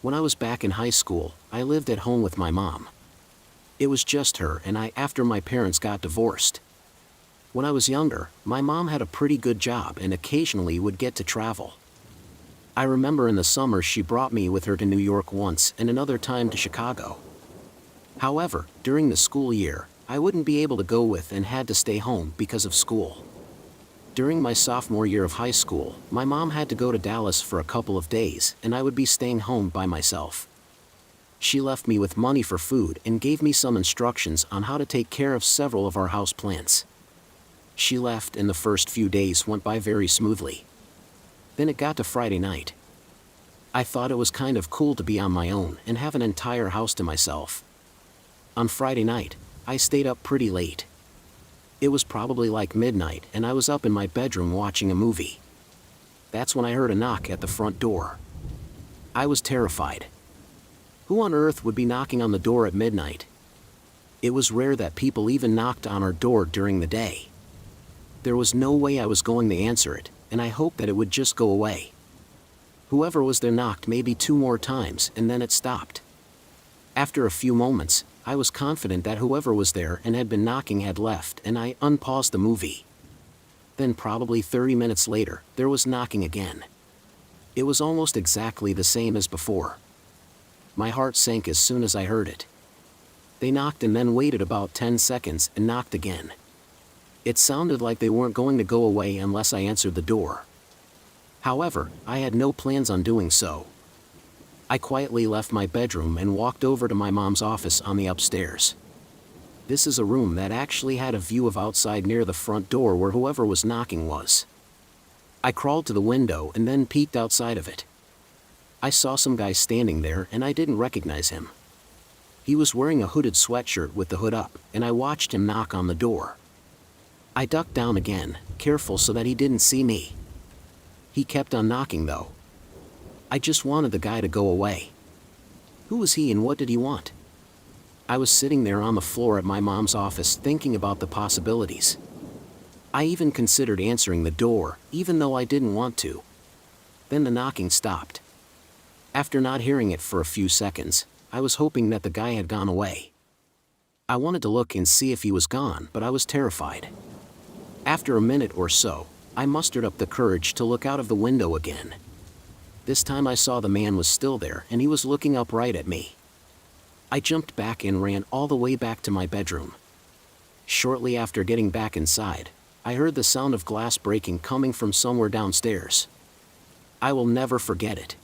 When I was back in high school, I lived at home with my mom. It was just her and I after my parents got divorced. When I was younger, my mom had a pretty good job and occasionally would get to travel. I remember in the summer she brought me with her to New York once and another time to Chicago. However, during the school year, I wouldn't be able to go with and had to stay home because of school. During my sophomore year of high school, my mom had to go to Dallas for a couple of days and I would be staying home by myself. She left me with money for food and gave me some instructions on how to take care of several of our house plants. She left and the first few days went by very smoothly. Then it got to Friday night. I thought it was kind of cool to be on my own and have an entire house to myself. On Friday night, I stayed up pretty late. It was probably like midnight and I was up in my bedroom watching a movie. That's when I heard a knock at the front door. I was terrified. Who on earth would be knocking on the door at midnight? It was rare that people even knocked on our door during the day. There was no way I was going to answer it, and I hoped that it would just go away. Whoever was there knocked maybe 2 more times and then it stopped. After a few moments, I was confident that whoever was there and had been knocking had left and I unpaused the movie. Then probably 30 minutes later, there was knocking again. It was almost exactly the same as before. My heart sank as soon as I heard it. They knocked and then waited about 10 seconds and knocked again. It sounded like they weren't going to go away unless I answered the door. However, I had no plans on doing so. I quietly left my bedroom and walked over to my mom's office on the upstairs. This is a room that actually had a view of outside near the front door where whoever was knocking was. I crawled to the window and then peeked outside of it. I saw some guy standing there and I didn't recognize him. He was wearing a hooded sweatshirt with the hood up, and I watched him knock on the door. I ducked down again, careful so that he didn't see me. He kept on knocking though. I just wanted the guy to go away. Who was he and what did he want? I was sitting there on the floor at my mom's office thinking about the possibilities. I even considered answering the door, even though I didn't want to. Then the knocking stopped. After not hearing it for a few seconds, I was hoping that the guy had gone away. I wanted to look and see if he was gone, but I was terrified. After a minute or so, I mustered up the courage to look out of the window again. This time I saw the man was still there and he was looking up right at me. I jumped back and ran all the way back to my bedroom. Shortly after getting back inside, I heard the sound of glass breaking coming from somewhere downstairs. I will never forget it.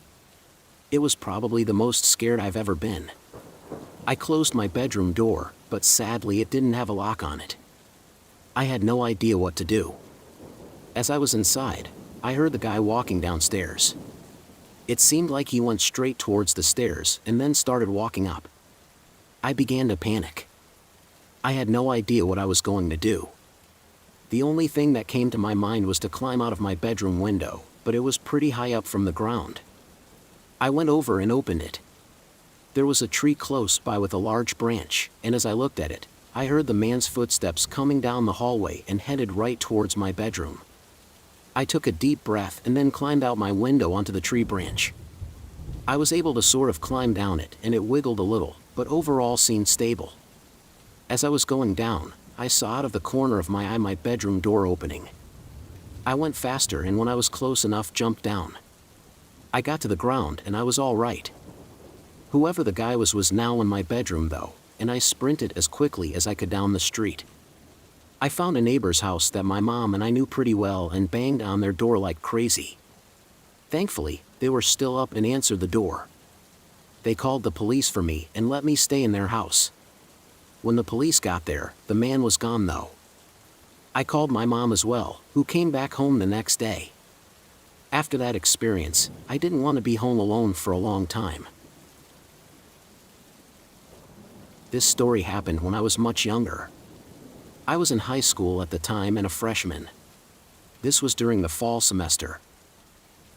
It was probably the most scared I've ever been. I closed my bedroom door, but sadly it didn't have a lock on it. I had no idea what to do. As I was inside, I heard the guy walking downstairs. It seemed like he went straight towards the stairs and then started walking up. I began to panic. I had no idea what I was going to do. The only thing that came to my mind was to climb out of my bedroom window, but it was pretty high up from the ground. I went over and opened it. There was a tree close by with a large branch, and as I looked at it, I heard the man's footsteps coming down the hallway and headed right towards my bedroom. I took a deep breath and then climbed out my window onto the tree branch. I was able to sort of climb down it and it wiggled a little, but overall seemed stable. As I was going down, I saw out of the corner of my eye my bedroom door opening. I went faster and when I was close enough jumped down. I got to the ground and I was all right. Whoever the guy was now in my bedroom though, and I sprinted as quickly as I could down the street. I found a neighbor's house that my mom and I knew pretty well and banged on their door like crazy. Thankfully, they were still up and answered the door. They called the police for me and let me stay in their house. When the police got there, the man was gone though. I called my mom as well, who came back home the next day. After that experience, I didn't want to be home alone for a long time. This story happened when I was much younger. I was in high school at the time and a freshman. This was during the fall semester.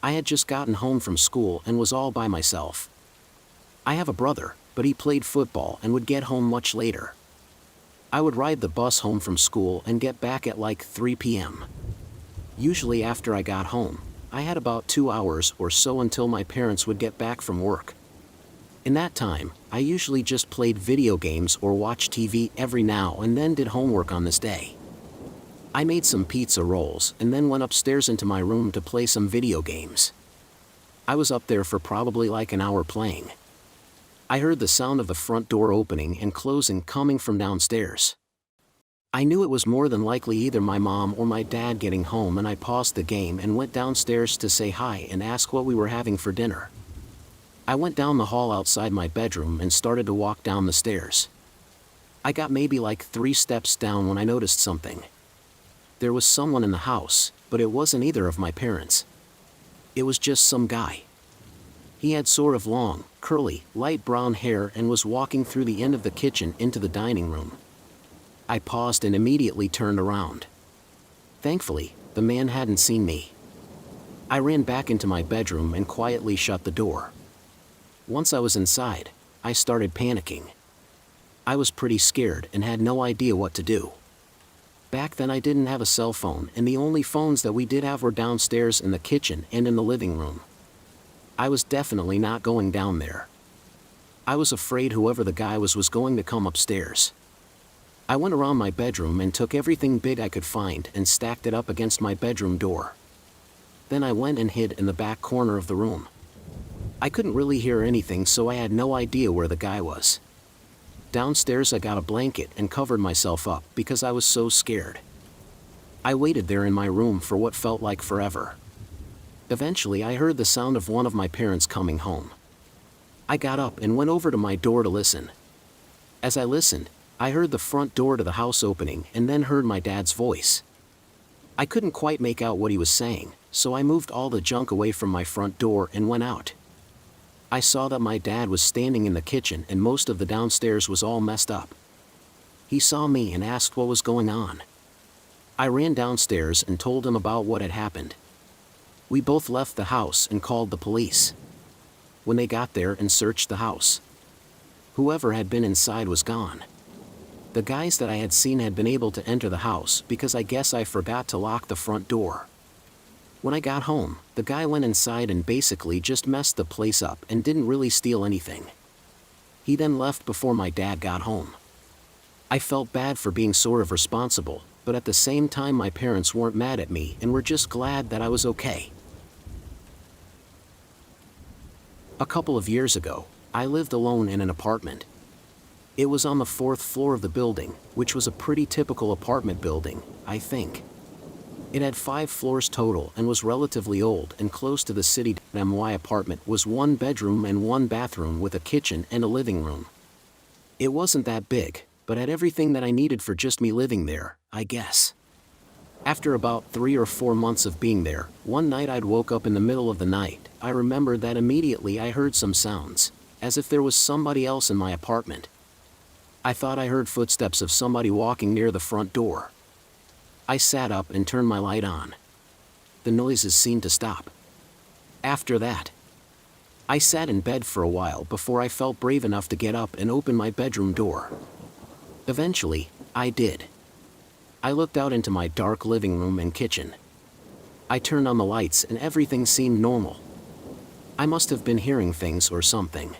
I had just gotten home from school and was all by myself. I have a brother, but he played football and would get home much later. I would ride the bus home from school and get back at like 3 p.m. Usually after I got home, I had about 2 hours or so until my parents would get back from work. In that time, I usually just played video games or watched TV every now and then did homework on this day. I made some pizza rolls and then went upstairs into my room to play some video games. I was up there for probably like an hour playing. I heard the sound of the front door opening and closing coming from downstairs. I knew it was more than likely either my mom or my dad getting home, and I paused the game and went downstairs to say hi and ask what we were having for dinner. I went down the hall outside my bedroom and started to walk down the stairs. I got maybe like 3 steps down when I noticed something. There was someone in the house, but it wasn't either of my parents. It was just some guy. He had sort of long, curly, light brown hair and was walking through the end of the kitchen into the dining room. I paused and immediately turned around. Thankfully, the man hadn't seen me. I ran back into my bedroom and quietly shut the door. Once I was inside, I started panicking. I was pretty scared and had no idea what to do. Back then I didn't have a cell phone, and the only phones that we did have were downstairs in the kitchen and in the living room. I was definitely not going down there. I was afraid whoever the guy was going to come upstairs. I went around my bedroom and took everything big I could find and stacked it up against my bedroom door. Then I went and hid in the back corner of the room. I couldn't really hear anything, so I had no idea where the guy was. Downstairs I got a blanket and covered myself up because I was so scared. I waited there in my room for what felt like forever. Eventually I heard the sound of one of my parents coming home. I got up and went over to my door to listen. As I listened, I heard the front door to the house opening and then heard my dad's voice. I couldn't quite make out what he was saying, so I moved all the junk away from my front door and went out. I saw that my dad was standing in the kitchen and most of the downstairs was all messed up. He saw me and asked what was going on. I ran downstairs and told him about what had happened. We both left the house and called the police. When they got there and searched the house, whoever had been inside was gone. The guys that I had seen had been able to enter the house because I guess I forgot to lock the front door. When I got home, the guy went inside and basically just messed the place up and didn't really steal anything. He then left before my dad got home. I felt bad for being sort of responsible, but at the same time my parents weren't mad at me and were just glad that I was okay. A couple of years ago, I lived alone in an apartment. It was on the 4th floor of the building, which was a pretty typical apartment building, I think. It had 5 floors total and was relatively old and close to the city. My apartment was 1 bedroom and 1 bathroom with a kitchen and a living room. It wasn't that big, but had everything that I needed for just me living there, I guess. After about 3 or 4 months of being there, one night I'd woke up in the middle of the night. I remember that immediately I heard some sounds, as if there was somebody else in my apartment. I thought I heard footsteps of somebody walking near the front door. I sat up and turned my light on. The noises seemed to stop. After that, I sat in bed for a while before I felt brave enough to get up and open my bedroom door. Eventually, I did. I looked out into my dark living room and kitchen. I turned on the lights and everything seemed normal. I must have been hearing things or something.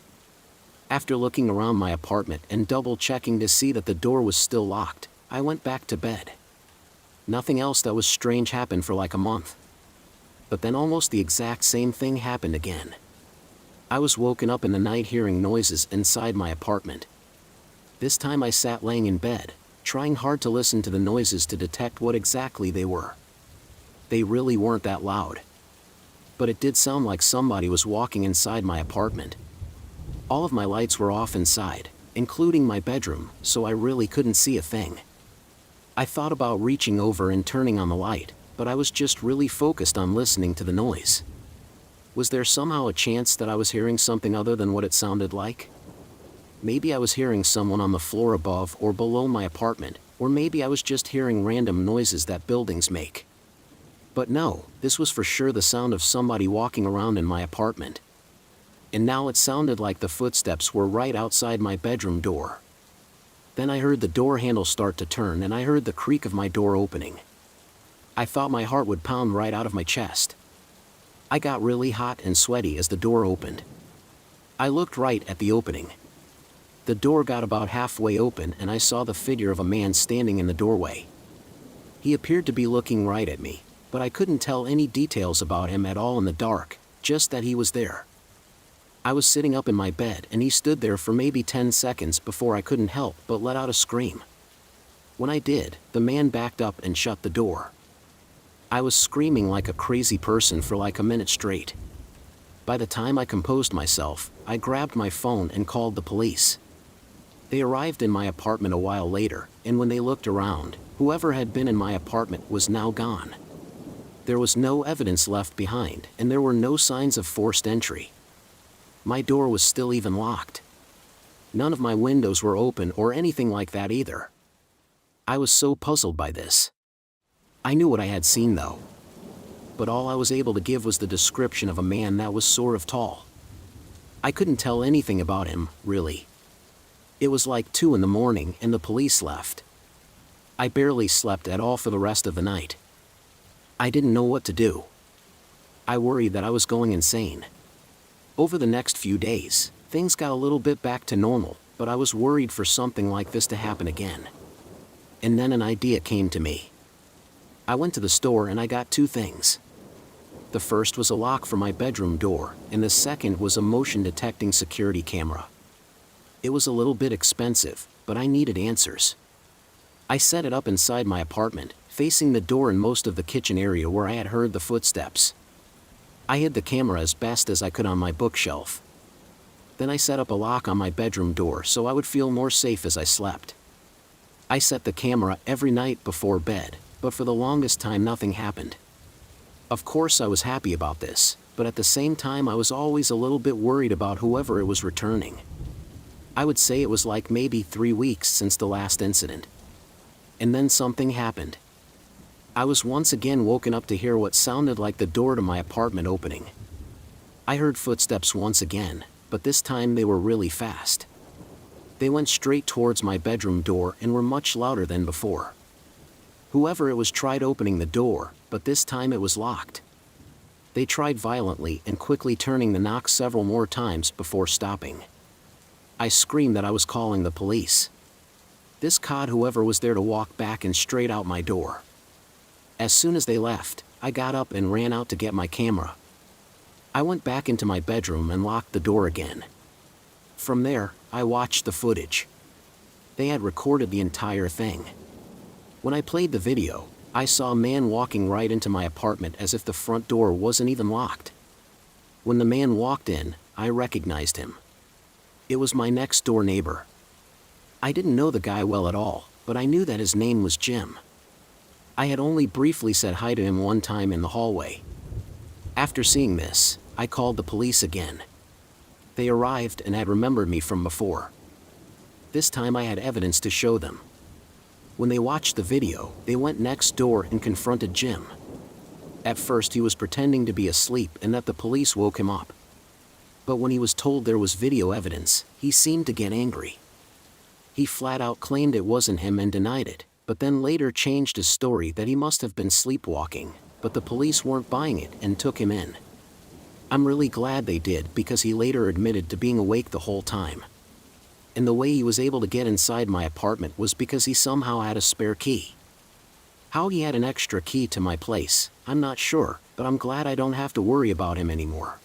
After looking around my apartment and double-checking to see that the door was still locked, I went back to bed. Nothing else that was strange happened for like a month. But then almost the exact same thing happened again. I was woken up in the night hearing noises inside my apartment. This time I sat laying in bed, trying hard to listen to the noises to detect what exactly they were. They really weren't that loud. But it did sound like somebody was walking inside my apartment. All of my lights were off inside, including my bedroom, so I really couldn't see a thing. I thought about reaching over and turning on the light, but I was just really focused on listening to the noise. Was there somehow a chance that I was hearing something other than what it sounded like? Maybe I was hearing someone on the floor above or below my apartment, or maybe I was just hearing random noises that buildings make. But no, this was for sure the sound of somebody walking around in my apartment. And now it sounded like the footsteps were right outside my bedroom door. Then I heard the door handle start to turn and I heard the creak of my door opening. I thought my heart would pound right out of my chest. I got really hot and sweaty as the door opened. I looked right at the opening. The door got about halfway open and I saw the figure of a man standing in the doorway. He appeared to be looking right at me, but I couldn't tell any details about him at all in the dark, just that he was there. I was sitting up in my bed and he stood there for maybe 10 seconds before I couldn't help but let out a scream. When I did, the man backed up and shut the door. I was screaming like a crazy person for like a minute straight. By the time I composed myself, I grabbed my phone and called the police. They arrived in my apartment a while later, and when they looked around, whoever had been in my apartment was now gone. There was no evidence left behind, and there were no signs of forced entry. My door was still even locked. None of my windows were open or anything like that either. I was so puzzled by this. I knew what I had seen though. But all I was able to give was the description of a man that was sort of tall. I couldn't tell anything about him, really. It was like 2 in the morning and the police left. I barely slept at all for the rest of the night. I didn't know what to do. I worried that I was going insane. Over the next few days, things got a little bit back to normal, but I was worried for something like this to happen again. And then an idea came to me. I went to the store and I got 2 things. The first was a lock for my bedroom door, and the second was a motion detecting security camera. It was a little bit expensive, but I needed answers. I set it up inside my apartment, facing the door and most of the kitchen area where I had heard the footsteps. I hid the camera as best as I could on my bookshelf. Then I set up a lock on my bedroom door so I would feel more safe as I slept. I set the camera every night before bed, but for the longest time nothing happened. Of course I was happy about this, but at the same time I was always a little bit worried about whoever it was returning. I would say it was like maybe 3 weeks since the last incident. And then something happened. I was once again woken up to hear what sounded like the door to my apartment opening. I heard footsteps once again, but this time they were really fast. They went straight towards my bedroom door and were much louder than before. Whoever it was tried opening the door, but this time it was locked. They tried violently and quickly turning the knob several more times before stopping. I screamed that I was calling the police. This cod whoever was there to walk back and straight out my door. As soon as they left, I got up and ran out to get my camera. I went back into my bedroom and locked the door again. From there, I watched the footage. They had recorded the entire thing. When I played the video, I saw a man walking right into my apartment as if the front door wasn't even locked. When the man walked in, I recognized him. It was my next door neighbor. I didn't know the guy well at all, but I knew that his name was Jim. I had only briefly said hi to him one time in the hallway. After seeing this, I called the police again. They arrived and had remembered me from before. This time I had evidence to show them. When they watched the video, they went next door and confronted Jim. At first he was pretending to be asleep and that the police woke him up. But when he was told there was video evidence, he seemed to get angry. He flat out claimed it wasn't him and denied it, but then later changed his story that he must have been sleepwalking, but the police weren't buying it and took him in. I'm really glad they did because he later admitted to being awake the whole time. And the way he was able to get inside my apartment was because he somehow had a spare key. How he had an extra key to my place, I'm not sure, but I'm glad I don't have to worry about him anymore.